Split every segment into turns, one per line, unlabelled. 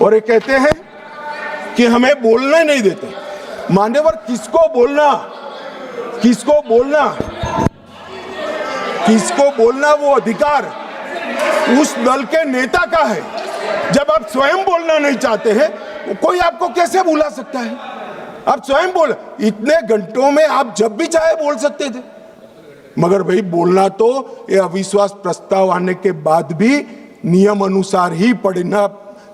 और ये कहते हैं कि हमें बोलने नहीं देते। मान्यवर, किसको बोलना, किसको बोलना, किसको बोलना वो अधिकार उस दल के नेता का है। जब आप स्वयं बोलना नहीं चाहते हैं, कोई आपको कैसे बुला सकता है? आप स्वयं बोल, इतने घंटों में आप जब भी चाहे बोल सकते थे, मगर भाई बोलना तो ये अविश्वास प्रस्ताव आने के बाद भी नियम अनुसार ही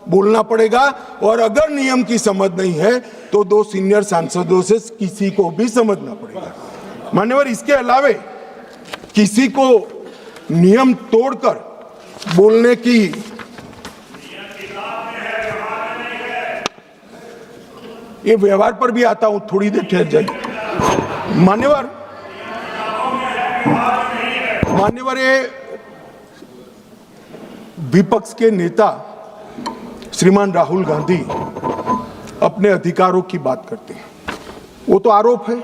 बोलना पड़ेगा। और अगर नियम की समझ नहीं है तो 2 सीनियर सांसदों से किसी को भी समझना पड़ेगा। मान्यवर, इसके अलावे किसी को नियम तोड़कर बोलने की ये व्यवहार पर भी आता हूं, थोड़ी देर ठहर जाइए। मान्यवर, ये विपक्ष के नेता श्रीमान राहुल गांधी अपने अधिकारों की बात करते हैं, वो तो आरोप है,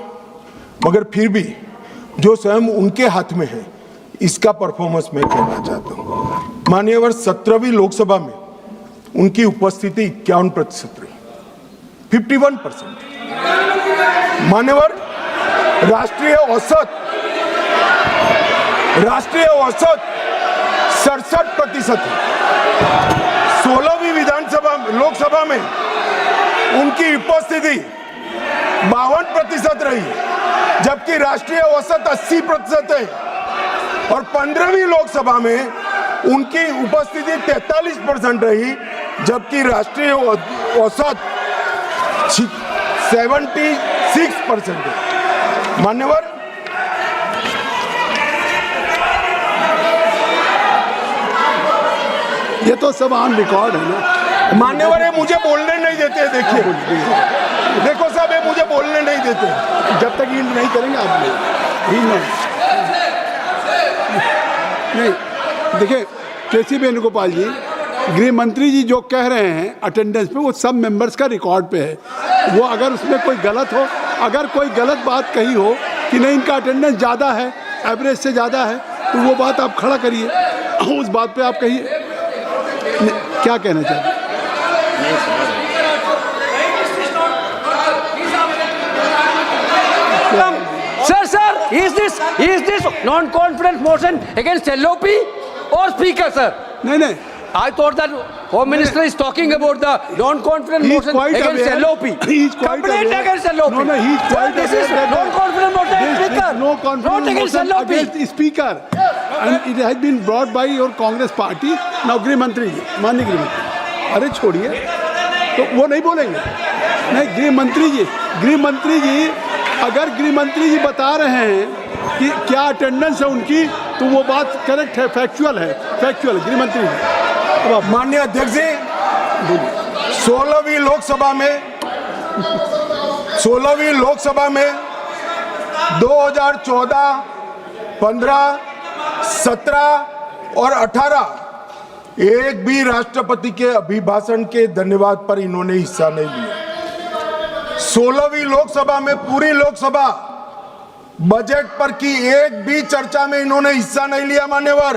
मगर फिर भी जो स्वयं उनके हाथ में है इसका परफॉर्मेंस मैं कहना चाहता हूं। मान्यवर, 17वीं लोकसभा में उनकी उपस्थिति 51% रही, 51%। मान्यवर, राष्ट्रीय औसत 67% है। 16वीं लोकसभा में उनकी उपस्थिति 52% रही, जबकि राष्ट्रीय औसत 80% है। और 15वीं लोकसभा में उनकी उपस्थिति 43% रही, जबकि राष्ट्रीय औसत 76% है। मान्यवर,
ये तो सब ऑन रिकॉर्ड है ना।
मान्यवर, ये मुझे बोलने नहीं देते। देखिए, देखो साहब, ये मुझे बोलने नहीं देते।
जब तक ईल्ड नहीं करेंगे आप नहीं। देखिए, केसी वेणुगोपाल जी, गृह मंत्री जी जो कह रहे हैं अटेंडेंस पे, वो सब मेंबर्स का रिकॉर्ड पे है। वो अगर उसमें कोई गलत हो, अगर कोई गलत बात कही हो कि नहीं इनका अटेंडेंस ज़्यादा है, एवरेज से ज़्यादा है, तो वो बात आप खड़ा करिए, उस बात पे आप कहिए क्या कहना चाहते हैं।
Sir, is this non-confidence motion against LOP or Speaker, sir?
नहीं,
I thought that Home Minister is talking about the non-confidence motion against LOP.
He is quite
Complaint
aware.
against LOP.
No, he is quite
This is
aware that
non-confidence motion against Speaker.
no confidence
Not against
motion
LOP.
against Speaker, and it has been brought by your Congress party. Now गृह मंत्री जी, माननीय गृह मंत्री, अरे छोड़िए, तो वो नहीं बोलेंगे। नहीं, गृह मंत्री जी अगर गृह मंत्री जी बता रहे हैं कि क्या अटेंडेंस है उनकी, तो वो बात करेक्ट है, फैक्चुअल है गृह मंत्री जी।
माननीय अध्यक्ष जी, 16वीं लोकसभा में 2014, 15, 17 और 18 एक भी राष्ट्रपति के अभिभाषण के धन्यवाद पर इन्होंने हिस्सा नहीं लिया। 16वीं लोकसभा में पूरी लोकसभा बजट पर की एक भी चर्चा में इन्होंने हिस्सा नहीं लिया। मान्यवर,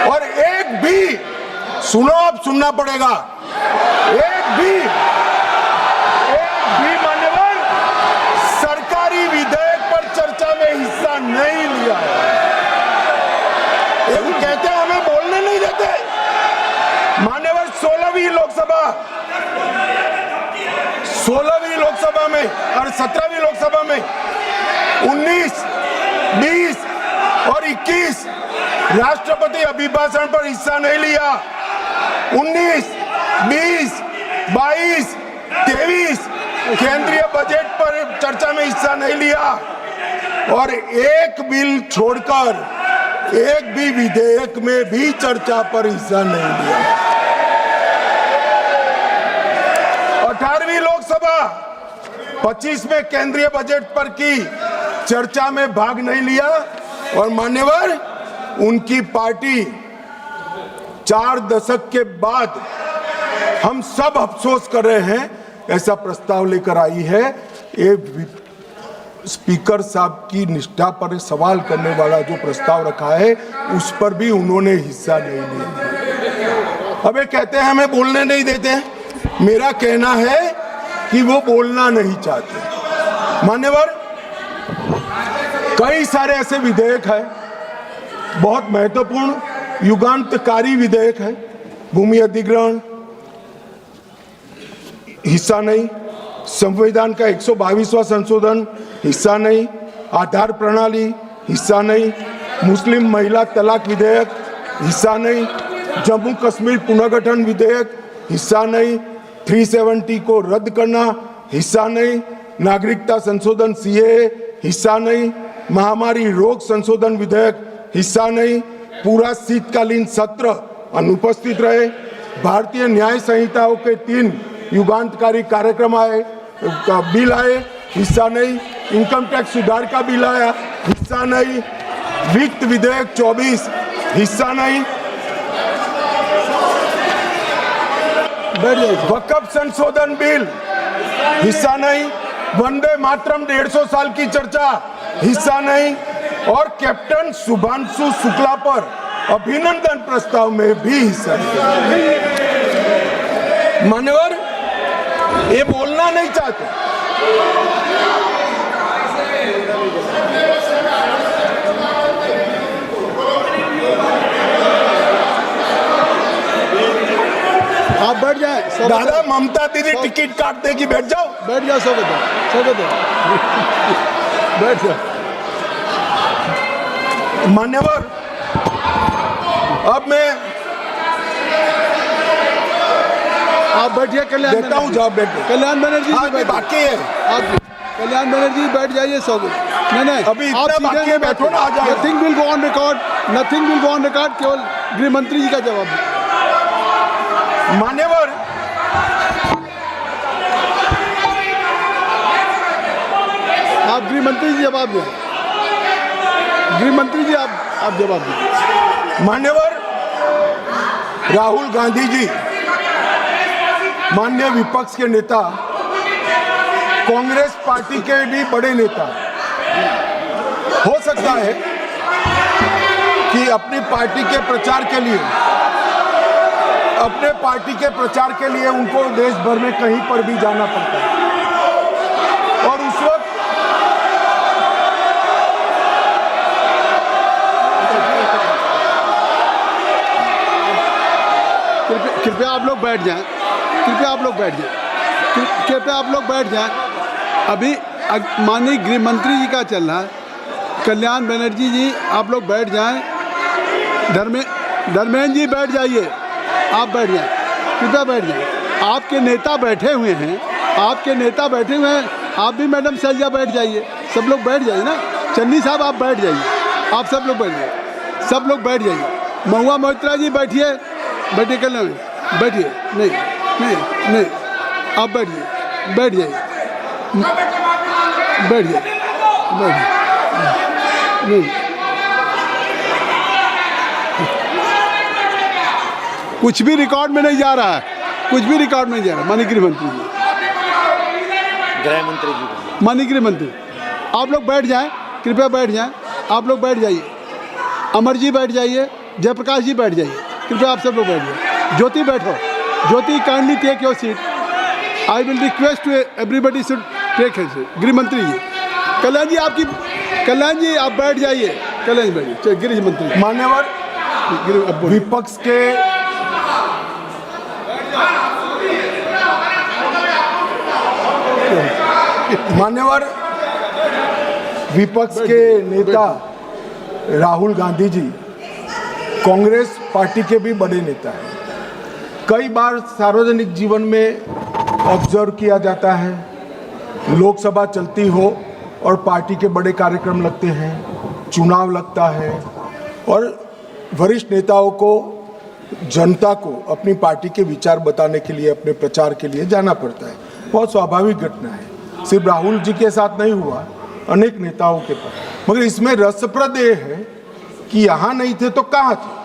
और एक भी, सुनो, अब सुनना पड़ेगा, एक भी मान्यवर सरकारी विधेयक पर चर्चा में हिस्सा नहीं लिया। ये कहते हैं हमें बोलने नहीं देते। मान्यवर, 16वीं लोकसभा में और 17वीं लोकसभा में 19, 20 और 21 राष्ट्रपति अभिभाषण पर हिस्सा नहीं लिया। 19, 20, 22, 23 केंद्रीय बजट पर चर्चा में हिस्सा नहीं लिया, और एक बिल छोड़कर एक भी विधेयक में भी चर्चा पर हिस्सा नहीं लिया। 18वीं लोकसभा 25 में केंद्रीय बजट पर की चर्चा में भाग नहीं लिया, और मान्यवर उनकी पार्टी 4 दशक के बाद हम सब अफसोस कर रहे हैं ऐसा प्रस्ताव लेकर आई है। ये स्पीकर साहब की निष्ठा पर सवाल करने वाला जो प्रस्ताव रखा है उस पर भी उन्होंने हिस्सा नहीं लिया। अब ये कहते हैं हमें बोलने नहीं देते हैं। मेरा कहना है कि वो बोलना नहीं चाहते। मान्यवर, कई सारे ऐसे विधेयक है, बहुत महत्वपूर्ण युगांतकारी विधेयक है। भूमि अधिग्रहण हिस्सा नहीं, संविधान का 122वां संशोधन हिस्सा नहीं, आधार प्रणाली हिस्सा नहीं, मुस्लिम महिला तलाक विधेयक हिस्सा नहीं, जम्मू कश्मीर पुनर्गठन विधेयक हिस्सा नहीं, 370 को रद्द करना हिस्सा नहीं, नागरिकता संशोधन सीएए हिस्सा नहीं, महामारी रोग संशोधन विधेयक हिस्सा नहीं, पूरा शीतकालीन सत्र अनुपस्थित रहे, भारतीय न्याय संहिताओं के 3 युगांतकारी कार्यक्रम आए, बिल आए, हिस्सा नहीं, इनकम टैक्स सुधार का बिल आया, हिस्सा नहीं, वित्त विधेयक 24 हिस्सा नहीं, वक्फ संशोधन बिल हिस्सा नहीं, वंदे मातरम 150 साल की चर्चा हिस्सा नहीं, और कैप्टन शुभांशु शुक्ला पर अभिनंदन प्रस्ताव में भी हिस्सा नहीं। मान्यवर, ये बोलना नहीं चाहते।
आप बैठ जाए।
दादा, ममता दीदी टिकट काट देगी, बैठ जाओ।
बैठ जाओ, स्वागत है बैठ जाओ।
मान्यवर, अब मैं
आप बैठिए। कल्याण
देता हूँ जवाब, बैठे।
कल्याण बनर्जी जी
अभी बाकी है,
आप कल्याण बनर्जी बैठ जाइए। स्वागत नहीं
अभी इतना बाकी है, बैठो ना, आ जाओ।
Nothing will go on record, nothing will go on record. केवल गृह मंत्री जी का जवाब है।
मान्यवर,
आप गृह मंत्री जी जवाब दें। गृह मंत्री जी आप जवाब दें।
मान्यवर, राहुल गांधी जी माननीय विपक्ष के नेता, कांग्रेस पार्टी के भी बड़े नेता, हो सकता है कि अपनी पार्टी के प्रचार के लिए, अपने पार्टी के प्रचार के लिए उनको देश भर में कहीं पर भी जाना पड़ता है, और उस वक्त
कृपया आप लोग बैठ जाएं। कृपया आप लोग बैठ जाएं। कृपया आप लोग बैठ जाएं। अभी माननीय गृह मंत्री जी का चल रहा है। कल्याण बनर्जी जी आप लोग बैठ जाएं। धर्मेंद्र जी बैठ जाइए। आप बैठ जाएं, कृपया बैठ जाएं। आपके नेता बैठे हुए हैं, आपके नेता बैठे हुए हैं। आप भी मैडम सैलजा बैठ जाइए। सब लोग बैठ जाइए ना। चन्नी साहब आप बैठ जाइए। आप सब लोग बैठ जाइए। सब लोग बैठ जाइए। महुआ मोहित्रा जी बैठिए। बैठिए। कल्याण बैठिए। नहीं आप बैठिए। बैठ जाइए। बैठ जाइए। नहीं, कुछ भी रिकॉर्ड में नहीं जा रहा है। कुछ भी रिकॉर्ड में नहीं जा रहा। माननीय गृह मंत्री जी,
गृह मंत्री जी,
माननीय गृह मंत्री, आप लोग बैठ जाएं। कृपया बैठ जाएं। आप लोग बैठ जाइए। अमर जी बैठ जाइए। जयप्रकाश जी बैठ जाइए। कृपया आप सब लोग बैठ जाइए। ज्योति बैठो। Jyoti kindly take your seat. I will request to everybody should take his seat. गृह मंत्री जी, कल्याण जी आप बैठ जाइए। कल्याण जी बैठिए। गृह मंत्री,
मान्यवर, विपक्ष के विपक्ष के नेता राहुल गांधी जी कांग्रेस पार्टी के भी बड़े नेता हैं। कई बार सार्वजनिक जीवन में ऑब्जर्व किया जाता है, लोकसभा चलती हो और पार्टी के बड़े कार्यक्रम लगते हैं, चुनाव लगता है, और वरिष्ठ नेताओं को, जनता को अपनी पार्टी के विचार बताने के लिए, अपने प्रचार के लिए जाना पड़ता है। बहुत स्वाभाविक घटना है। सिर्फ राहुल जी के साथ नहीं हुआ, अनेक नेताओं के पास। मगर इसमें रसप्रद ये है कि यहाँ नहीं थे तो कहाँ थे।